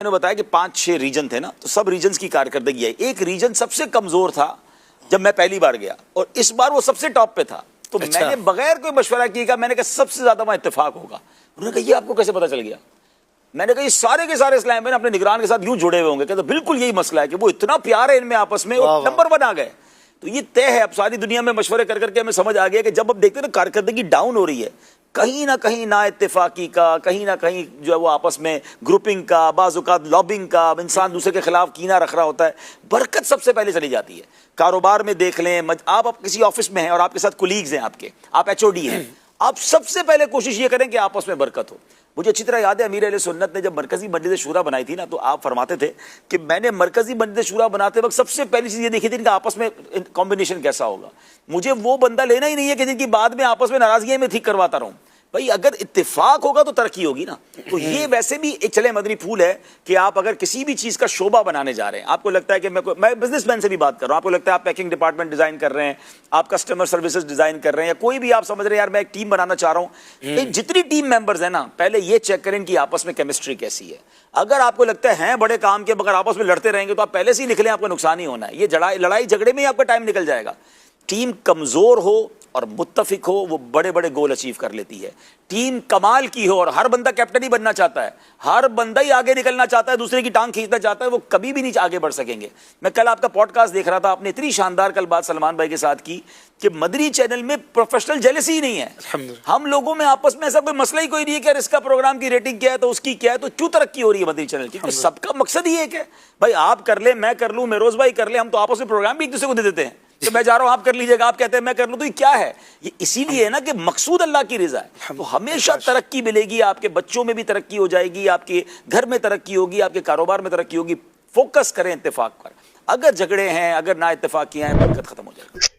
میں نے بتایا کہ 5-6 ریجن تھے نا, تو سب ریجنز کی کارکردگی ہے. ایک ریجن سب سے کمزور تھا جب میں پہلی بار گیا, اور اس بار وہ سب سے ٹاپ پہ تھا. تو میں نے بغیر کوئی مشورہ کیا, میں نے کہا سب سے زیادہ وہاں اتفاق ہوگا. انہوں نے کہا یہ آپ کو کیسے پتا چل گیا؟ میں نے کہا یہ سارے کے سارے اسلام میں اپنے نگران کے ساتھ یوں جڑے ہوئے ہوں گے. کہتے بالکل یہی مسئلہ ہے کہ وہ اتنا پیار ہے ان میں آپس میں, وہ نمبر 1 آ گئے. تو یہ طے ہے. اب ساری دنیا میں مشورے کر کر کے ہمیں سمجھ آ گیا کہ جب اب دیکھتے ہیں نا کارکردگی ڈاؤن ہو رہی ہے, کہیں نہ کہیں نا اتفاقی کا, کہیں نہ کہیں جو ہے وہ آپس میں گروپنگ کا, بعض اوقات لابنگ کا, انسان دوسرے کے خلاف کینہ رکھ رہا ہوتا ہے, برکت سب سے پہلے چلی جاتی ہے. کاروبار میں دیکھ لیں, آپ کسی آفس میں ہیں اور آپ کے ساتھ کولیگز ہیں, آپ ایچ او ڈی ہیں, آپ سب سے پہلے کوشش یہ کریں کہ آپس میں برکت ہو. مجھے اچھی طرح یاد ہے امیر اہل سنت نے جب مرکزی مجلس شورا بنائی تھی نا, تو آپ فرماتے تھے کہ میں نے مرکزی مجلس شورا بناتے وقت سب سے پہلی چیز یہ دیکھی تھی کہ آپس میں کمبینیشن کیسا ہوگا. مجھے وہ بندہ لینا ہی نہیں ہے کہ جن کی بعد میں آپس میں ناراضگیاں میں ٹھیک کرواتا رہوں. بھائی اگر اتفاق ہوگا تو ترقی ہوگی نا. تو یہ ویسے بھی ایک چلے مدنی پھول ہے کہ آپ اگر کسی بھی چیز کا شعبہ بنانے جا رہے ہیں, آپ کو لگتا ہے کہ میں بزنس مین سے بھی بات کر رہا ہوں, آپ کو لگتا ہے آپ پیکنگ ڈپارٹمنٹ ڈیزائن کر رہے ہیں, آپ کسٹمر سروسز ڈیزائن کر رہے ہیں, یا کوئی بھی آپ سمجھ رہے ہیں یار میں ایک ٹیم بنانا چاہ رہا ہوں, جتنی ٹیم ممبرز ہیں نا, پہلے یہ چیک کریں کہ آپس میں کیمسٹری کیسی ہے. اگر آپ کو لگتا ہے بڑے کام کے مگر آپس میں لڑتے رہیں گے تو آپ پہلے سے ہی لکھ لیں, آپ کو نقصان ہی ہونا ہے. یہ لڑائی جھگڑے میں ہی آپ کا ٹائم نکل جائے گا. ٹیم کمزور ہو اور متفق ہو, وہ بڑے بڑے گول اچیو کر لیتی ہے. ٹیم کمال کی ہو اور ہر بندہ کیپٹن ہی بننا چاہتا ہے, ہر بندہ ہی آگے نکلنا چاہتا ہے, دوسرے کی ٹانگ کھینچنا چاہتا ہے, وہ کبھی بھی نہیں آگے بڑھ سکیں گے. میں کل آپ کا پوڈ کاسٹ دیکھ رہا تھا, آپ نے اتنی شاندار کل بات سلمان بھائی کے ساتھ کی کہ مدری چینل میں پروفیشنل جیلسی ہی نہیں ہے. ہم لوگوں میں آپس میں ایسا کوئی مسئلہ ہی کوئی نہیں ہے کہ اس کا پروگرام کی ریٹنگ کیا ہے تو اس کی کیا ہے, تو کیوں ترقی ہو رہی ہے مدری چینل کی؟ کیونکہ سب کا مقصد ہی ایک ہے, بھائی آپ کر لیں, میں کر لوں, میروز بھائی کر لیں, ہم تو آپس میں پروگرام بھی ایک دوسرے کو دے دیتے ہیں کہ میں جا رہا ہوں آپ کر لیجیے گا, آپ کہتے ہیں میں کر لوں, تو یہ کیا ہے؟ یہ اسی لیے ہے نا کہ مقصود اللہ کی رضا ہے. تو ہمیشہ ترقی ملے گی, آپ کے بچوں میں بھی ترقی ہو جائے گی, آپ کے گھر میں ترقی ہوگی, آپ کے کاروبار میں ترقی ہوگی. فوکس کریں اتفاق پر. اگر جھگڑے ہیں, اگر نا اتفاقیاں ہیں, برکت ختم ہو جائے گی.